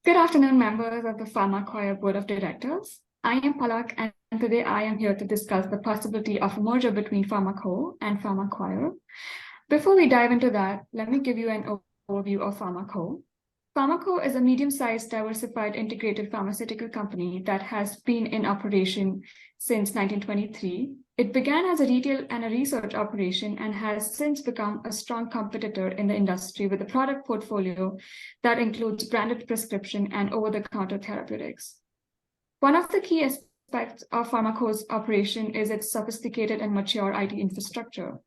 Good afternoon, members of the PharmaCoir Board of Directors. I am Palak, and today I am here to discuss the possibility of a merger between PharmaCo and PharmaCoir. Before we dive into that, let me give you an overview of PharmaCo. PharmaCo is a medium-sized, diversified, integrated pharmaceutical company that has been in operation since 1923. It began as a retail and a research operation and has since become a strong competitor in the industry with a product portfolio that includes branded prescription and over-the-counter therapeutics. One of the key aspects of PharmaCo's operation is its sophisticated and mature IT infrastructure.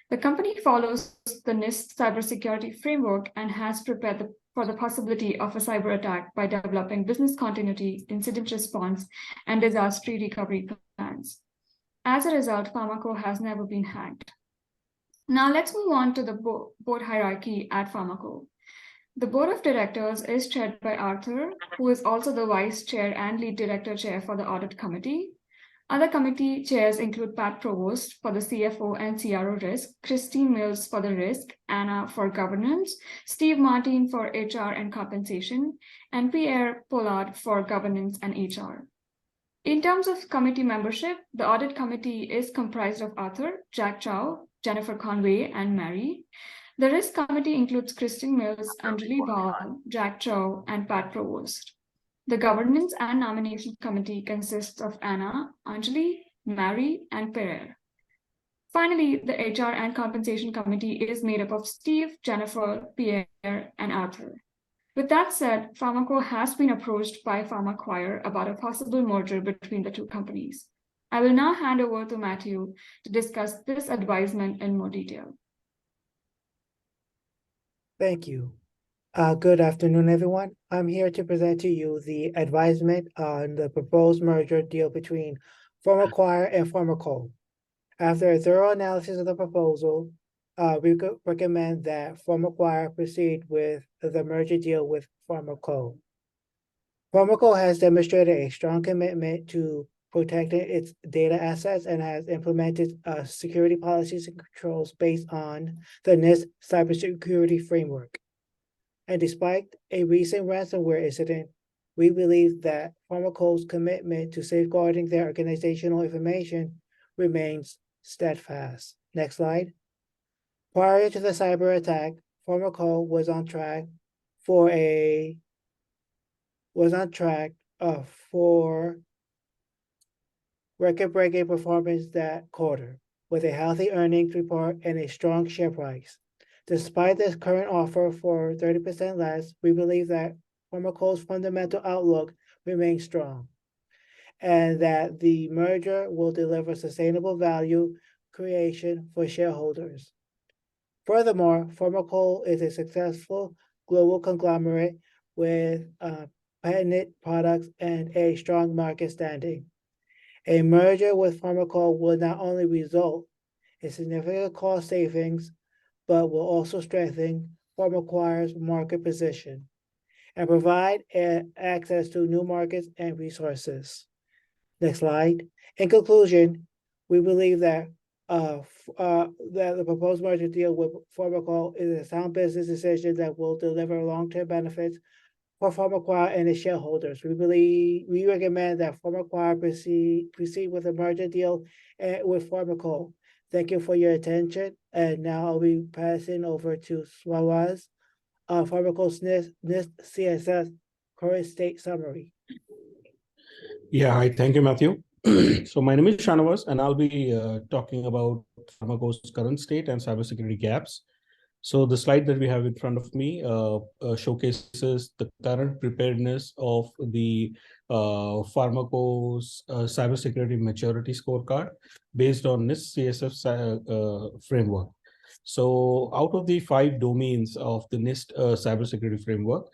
The company follows the NIST cybersecurity framework and has prepared for the possibility of a cyber attack by developing business continuity, incident response, and disaster recovery plans. As a result, PharmaCo has never been hacked. Now let's move on to the board hierarchy at PharmaCo. The board of directors is chaired by Arthur, who is also the vice chair and lead director chair for the audit committee. Other committee chairs include Pat Provost for the CFO and CRO risk, Christine Mills for the risk, Anna for governance, Steve Martin for HR and compensation, and Pierre Pollard for governance and HR. In terms of committee membership, the audit committee is comprised of Arthur, Jack Chow, Jennifer Conway, and Mary. The risk committee includes Christine Mills, Anjali Bal, Jack Chow, and Pat Provost. The governance and nomination committee consists of Anna, Anjali, Mary, and Pierre. Finally, the HR and compensation committee is made up of Steve, Jennifer, Pierre, and Arthur. With that said, PharmaCo has been approached by PharmaCoir about a possible merger between the two companies. I will now hand over to Matthew to discuss this advisement in more detail. Thank you. Good afternoon, everyone. I'm here to present to you the advisement on the proposed merger deal between PharmaCoir and PharmaCo. After a thorough analysis of the proposal, we could recommend that PharmaCoir proceed with the merger deal with PharmaCo. PharmaCo has demonstrated a strong commitment to protecting its data assets and has implemented security policies and controls based on the NIST cybersecurity framework. And despite a recent ransomware incident, we believe that PharmaCo's commitment to safeguarding their organizational information remains steadfast. Next slide. Prior to the cyber attack, PharmaCo was on track for record-breaking performance that quarter, with a healthy earnings report and a strong share price. Despite this current offer for 30% less, we believe that PharmaCo's fundamental outlook remains strong and that the merger will deliver sustainable value creation for shareholders. Furthermore, PharmaCo is a successful global conglomerate with patented products and a strong market standing. A merger with PharmaCo will not only result in significant cost savings, but will also strengthen PharmaCoir's market position and provide access to new markets and resources. Next slide. In conclusion, we believe that the proposed merger deal with PharmaCo is a sound business decision that will deliver long-term benefits for PharmaCoir and its shareholders. We recommend that PharmaCoir proceed with a merger deal with PharmaCo. Thank you for your attention. And now I'll be passing over to Swawaz, PharmaCo's NIST CSS current state summary. Yeah, hi, thank you, Matthew. So my name is Shanavas, and I'll be talking about PharmaCo's current state and cybersecurity gaps. So the slide that we have in front of me showcases the current preparedness of the PharmaCo's cybersecurity maturity scorecard based on this CSF framework. So out of the 5 domains of the NIST cybersecurity framework,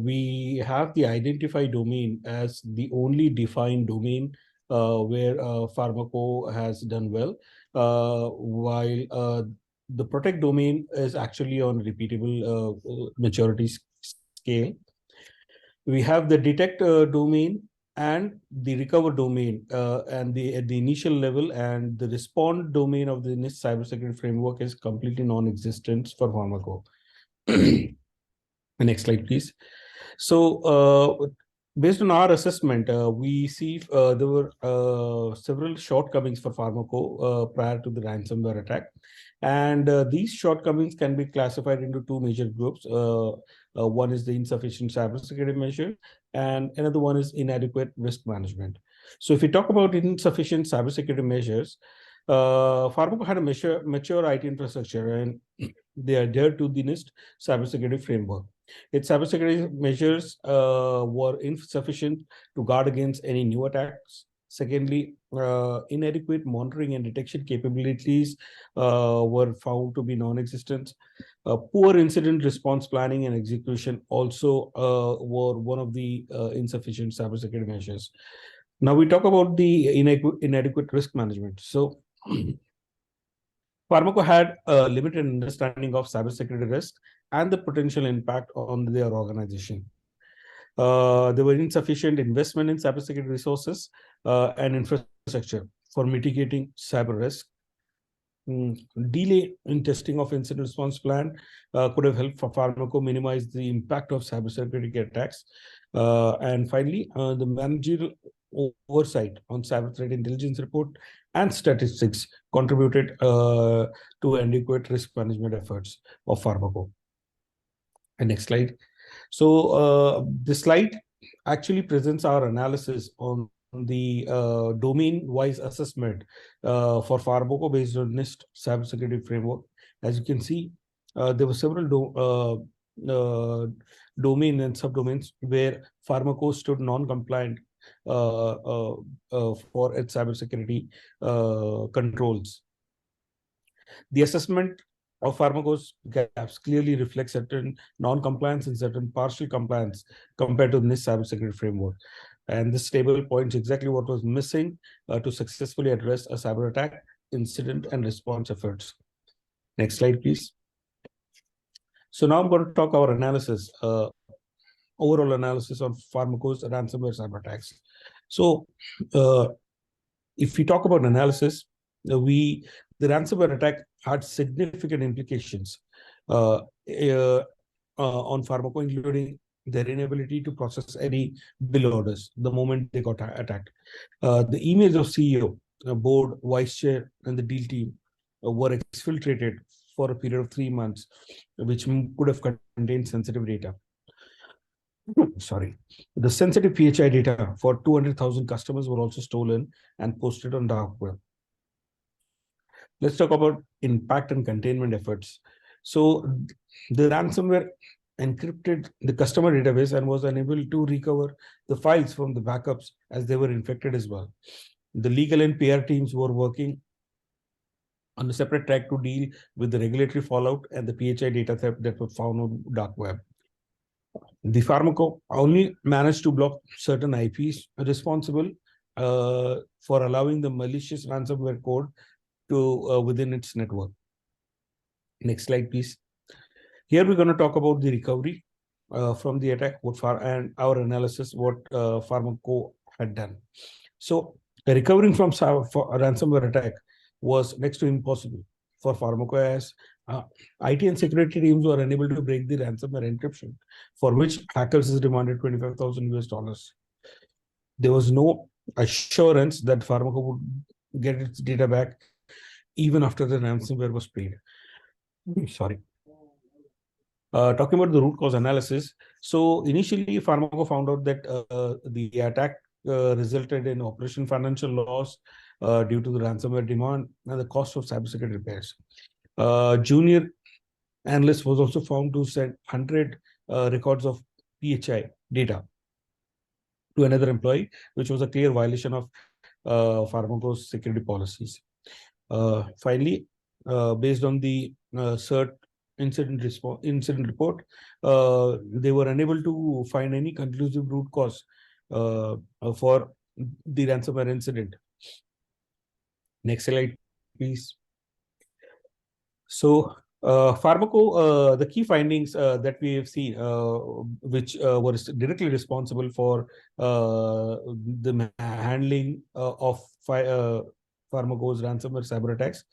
we have the identify domain as the only defined domain where PharmaCo has done well, while the protect domain is actually on repeatable maturity scale. We have the detect domain and the recover domain and at the initial level, and the respond domain of the NIST cybersecurity framework is completely non-existent for PharmaCo. Next slide, please. So, based on our assessment, we see there were several shortcomings for Pharmaco prior to the ransomware attack. And these shortcomings can be classified into two major groups. One is the insufficient cybersecurity measure, and another one is inadequate risk management. So if we talk about insufficient cybersecurity measures, Pharmaco had a mature IT infrastructure, and they adhered to the NIST cybersecurity framework. Its cybersecurity measures were insufficient to guard against any new attacks. Secondly, inadequate monitoring and detection capabilities were found to be non-existent. Poor incident response planning and execution also were one of the insufficient cybersecurity measures. Now we talk about the inadequate risk management. So Pharmaco had a limited understanding of cybersecurity risk and the potential impact on their organization. There were insufficient investment in cybersecurity resources and infrastructure for mitigating cyber risk. Delay in testing of incident response plan could have helped for Pharmaco minimize the impact of cybersecurity attacks. And finally, the managerial oversight on cyber threat intelligence report and statistics contributed to adequate risk management efforts of Pharmaco. And next slide. So this slide actually presents our analysis on the domain-wise assessment for Pharmaco based on NIST cybersecurity framework. As you can see, there were several domain and subdomains where Pharmaco stood non-compliant for its cybersecurity controls. The assessment of Pharmaco's gaps clearly reflects certain non-compliance and certain partial compliance compared to this cybersecurity framework. And this table points exactly what was missing to successfully address a cyber attack, incident, and response efforts. Next slide, please. So now I'm going to talk our analysis, overall analysis on Pharmaco's ransomware cyber attacks. So if we talk about analysis, the ransomware attack had significant implications on Pharmaco, including their inability to process any bill orders the moment they got attacked. The emails of CEO, board, vice chair, and the deal team were exfiltrated for a period of 3 months, which could have contained sensitive data. Sorry. The sensitive PHI data for 200,000 customers were also stolen and posted on dark web. Let's talk about impact and containment efforts. So the ransomware encrypted the customer database and was unable to recover the files from the backups as they were infected as well. The legal and PR teams were working on a separate track to deal with the regulatory fallout and the PHI data theft that was found on dark web. The Pharmaco only managed to block certain IPs responsible for allowing the malicious ransomware code to within its network. Next slide, please. Here we're going to talk about the recovery from the attack and our analysis what Pharmaco had done. So recovering from a ransomware attack was next to impossible for Pharmaco as IT and security teams were unable to break the ransomware encryption, for which hackers has demanded $25,000. There was no assurance that Pharmaco would get its data back even after the ransomware was paid. Sorry. Talking about the root cause analysis. So initially, Pharmaco found out that the attack resulted in operation financial loss due to the ransomware demand and the cost of cybersecurity repairs. Junior analyst was also found to send 100 records of PHI data to another employee, which was a clear violation of Pharmaco's security policies. Finally, based on the CERT incident report, they were unable to find any conclusive root cause for the ransomware incident. Next slide, please. So, Pharmaco, the key findings that we have seen, which were directly responsible for the handling of Pharmaco's ransomware cyber attacks,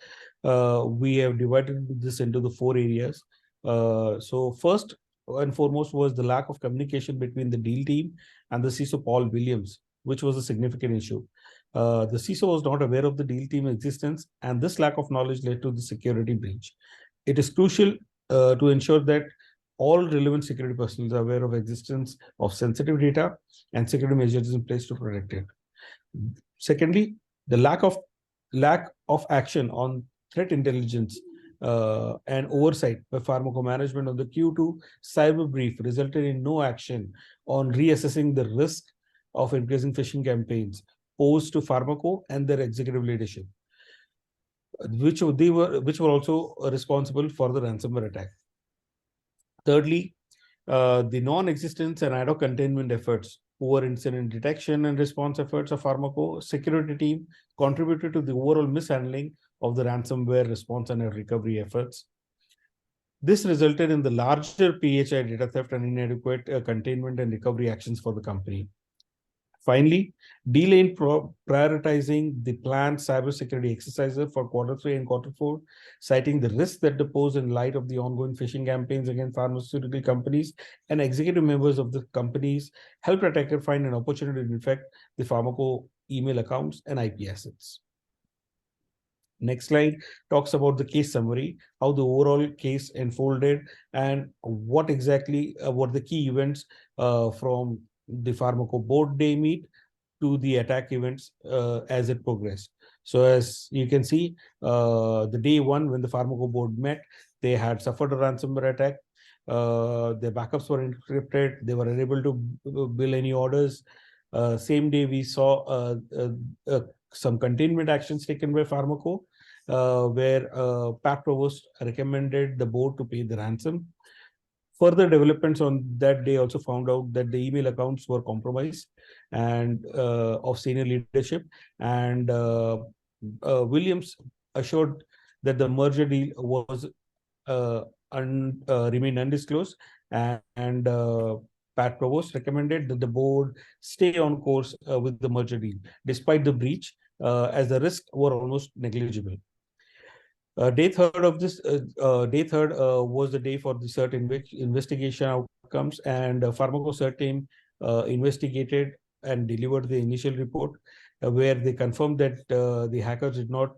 we have divided this into the 4 areas. So first, and foremost was the lack of communication between the deal team and the CISO Paul Williams, which was a significant issue. The CISO was not aware of the deal team existence, and this lack of knowledge led to the security breach. It is crucial to ensure that all relevant security personnel are aware of existence of sensitive data and security measures in place to protect it. Secondly, the lack of action on threat intelligence and oversight by Pharmaco management on the Q2 cyber brief resulted in no action on reassessing the risk of increasing phishing campaigns posed to Pharmaco and their executive leadership, which were also responsible for the ransomware attack. Thirdly, the non-existence and ad hoc containment efforts, poor incident detection and response efforts of Pharmaco security team contributed to the overall mishandling of the ransomware response and recovery efforts. This resulted in the larger PHI data theft and inadequate containment and recovery actions for the company. Finally, delay in prioritizing the planned cybersecurity exercises for Q3 and Q4, citing the risks that they pose in light of the ongoing phishing campaigns against pharmaceutical companies and executive members of the companies, helped attackers find an opportunity to infect the Pharmaco email accounts and IP assets. Next slide talks about the case summary, how the overall case unfolded, and what exactly were the key events from the Pharmaco board day meet to the attack events as it progressed. So as you can see, the day one when the Pharmaco board met, they had suffered a ransomware attack. Their backups were encrypted. They were unable to bill any orders. Same day we saw some containment actions taken by Pharmaco, where Pat Provost recommended the board to pay the ransom. Further developments on that day also found out that the email accounts were compromised and of senior leadership, and Williams assured that the merger deal was remained undisclosed, and Pat Provost recommended that the board stay on course with the merger deal, despite the breach, as the risks were almost negligible. Day third was the day for the CERT investigation outcomes, and Pharmaco CERT team investigated and delivered the initial report, where they confirmed that the hackers did not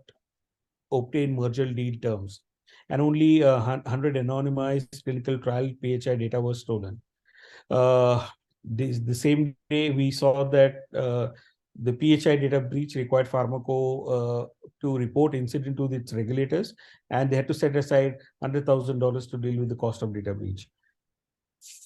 obtain merger deal terms, and only 100 anonymized clinical trial PHI data was stolen. The same day, we saw that the PHI data breach required Pharmaco to report incident to its regulators, and they had to set aside $100,000 to deal with the cost of data breach.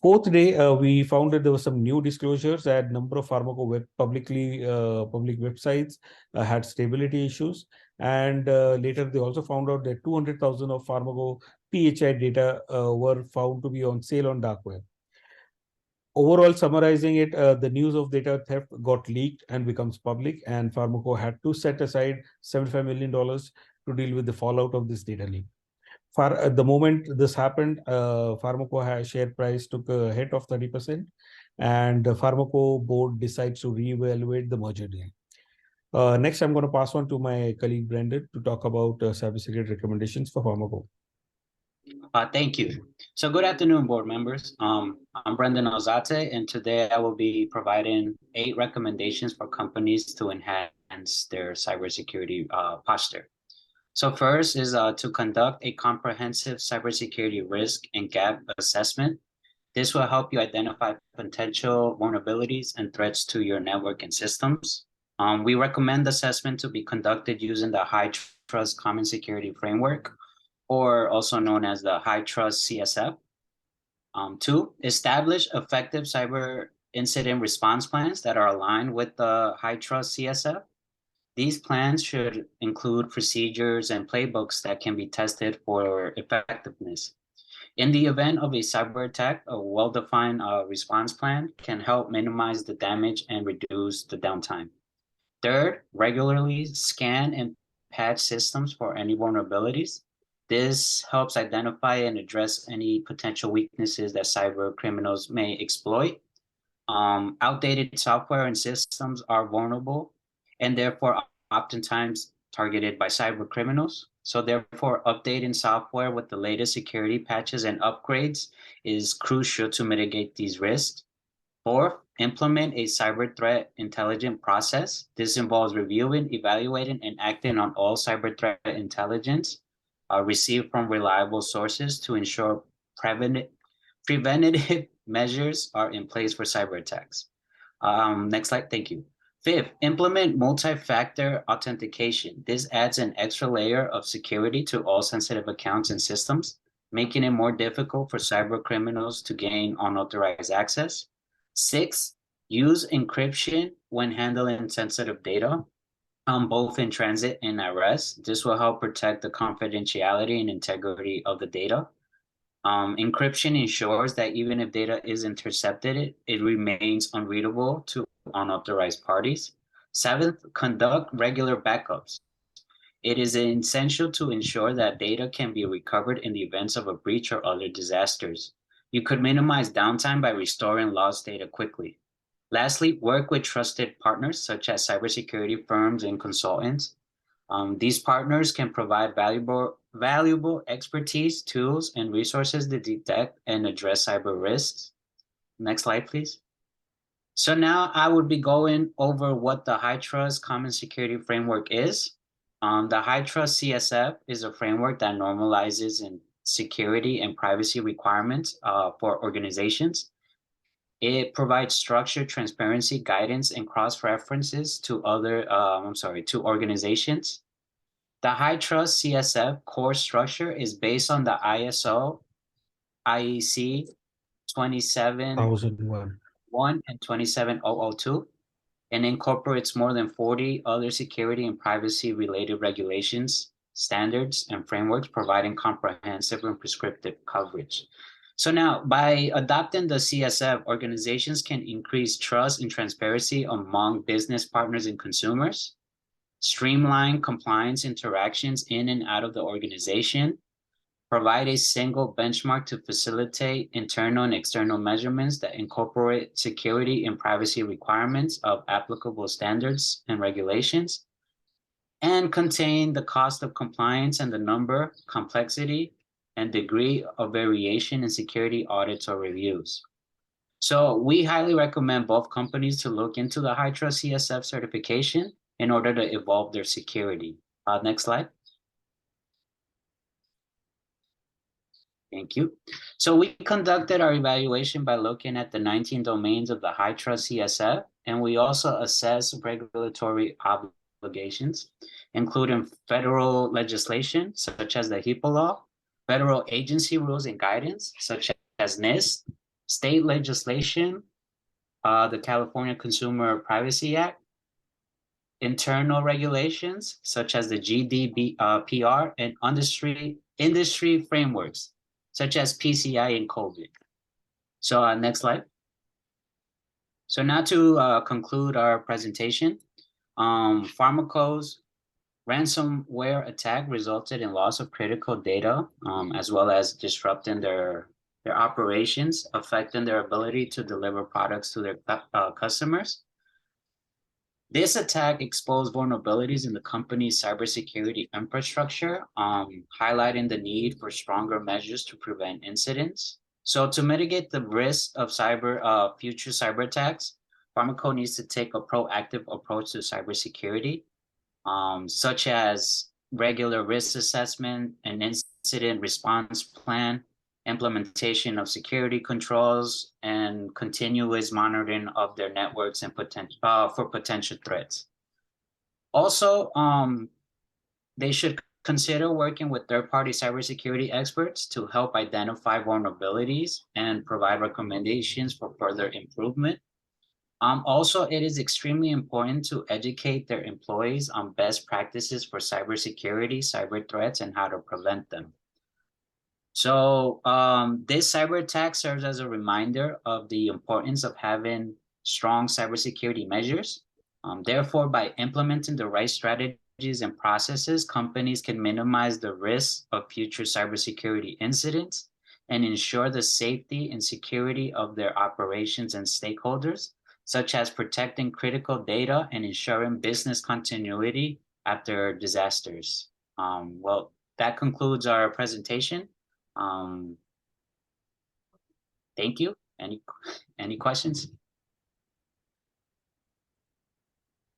Fourth day, we found that there were some new disclosures that number of Pharmaco public websites had stability issues, and later they also found out that 200,000 of Pharmaco PHI data were found to be on sale on dark web. Overall, summarizing it, the news of data theft got leaked and becomes public, and Pharmaco had to set aside $75 million to deal with the fallout of this data leak. At the moment this happened, Pharmaco share price took a hit of 30%, and the Pharmaco board decides to reevaluate the merger deal. Next, I'm going to pass on to my colleague Brendan to talk about cybersecurity recommendations for Pharmaco. Thank you. So good afternoon, board members. I'm Brendan Alzate, and today I will be providing 8 recommendations for companies to enhance their cybersecurity posture. So first is to conduct a comprehensive cybersecurity risk and gap assessment. This will help you identify potential vulnerabilities and threats to your network and systems. We recommend the assessment to be conducted using the High Trust Common Security Framework, or also known as the High Trust CSF. 2, establish effective cyber incident response plans that are aligned with the High Trust CSF. These plans should include procedures and playbooks that can be tested for effectiveness. In the event of a cyber attack, a well-defined response plan can help minimize the damage and reduce the downtime. Third, regularly scan and patch systems for any vulnerabilities. This helps identify and address any potential weaknesses that cyber criminals may exploit. Outdated software and systems are vulnerable and therefore oftentimes targeted by cyber criminals. So therefore, updating software with the latest security patches and upgrades is crucial to mitigate these risks. Fourth, implement a cyber threat intelligence process. This involves reviewing, evaluating, and acting on all cyber threat intelligence received from reliable sources to ensure preventative measures are in place for cyber attacks. Next slide, thank you. Fifth, implement multi-factor authentication. This adds an extra layer of security to all sensitive accounts and systems, making it more difficult for cyber criminals to gain unauthorized access. Six, use encryption when handling sensitive data, both in transit and at rest. This will help protect the confidentiality and integrity of the data. Encryption ensures that even if data is intercepted, it remains unreadable to unauthorized parties. Seventh, conduct regular backups. It is essential to ensure that data can be recovered in the events of a breach or other disasters. You could minimize downtime by restoring lost data quickly. Lastly, work with trusted partners such as cybersecurity firms and consultants. These partners can provide valuable expertise, tools, and resources to detect and address cyber risks. Next slide, please. So now I would be going over what the HITRUST Common Security Framework is. The HITRUST CSF is a framework that normalizes in security and privacy requirements for organizations. It provides structure, transparency, guidance, and cross-references to to organizations. The HITRUST CSF core structure is based on the ISO IEC 27001 and 27002 and incorporates more than 40 other security and privacy related regulations, standards, and frameworks, providing comprehensive and prescriptive coverage. So now, by adopting the CSF, organizations can increase trust and transparency among business partners and consumers, streamline compliance interactions in and out of the organization, provide a single benchmark to facilitate internal and external measurements that incorporate security and privacy requirements of applicable standards and regulations, and contain the cost of compliance and the number, complexity, and degree of variation in security audits or reviews. So we highly recommend both companies to look into the HITRUST CSF certification in order to evolve their security. Next slide. Thank you. So we conducted our evaluation by looking at the 19 domains of the HITRUST CSF, and we also assess regulatory obligations, including federal legislation, such as the HIPAA law, federal agency rules and guidance, such as NIST, state legislation, the California Consumer Privacy Act, internal regulations, such as the GDPR, and industry frameworks, such as PCI and COVID. So next slide. So now to conclude our presentation, Pharmaco's ransomware attack resulted in loss of critical data, as well as disrupting their operations, affecting their ability to deliver products to their customers. This attack exposed vulnerabilities in the company's cybersecurity infrastructure, highlighting the need for stronger measures to prevent incidents. So to mitigate the risk of future cyber attacks, Pharmaco needs to take a proactive approach to cybersecurity, such as regular risk assessment, an incident response plan, implementation of security controls, and continuous monitoring of their networks and for potential threats. Also, they should consider working with third-party cybersecurity experts to help identify vulnerabilities and provide recommendations for further improvement. Also, it is extremely important to educate their employees on best practices for cybersecurity, cyber threats, and how to prevent them. So this cyber attack serves as a reminder of the importance of having strong cybersecurity measures. Therefore, by implementing the right strategies and processes, companies can minimize the risk of future cybersecurity incidents and ensure the safety and security of their operations and stakeholders, such as protecting critical data and ensuring business continuity after disasters. Well, that concludes our presentation. Thank you. Any questions?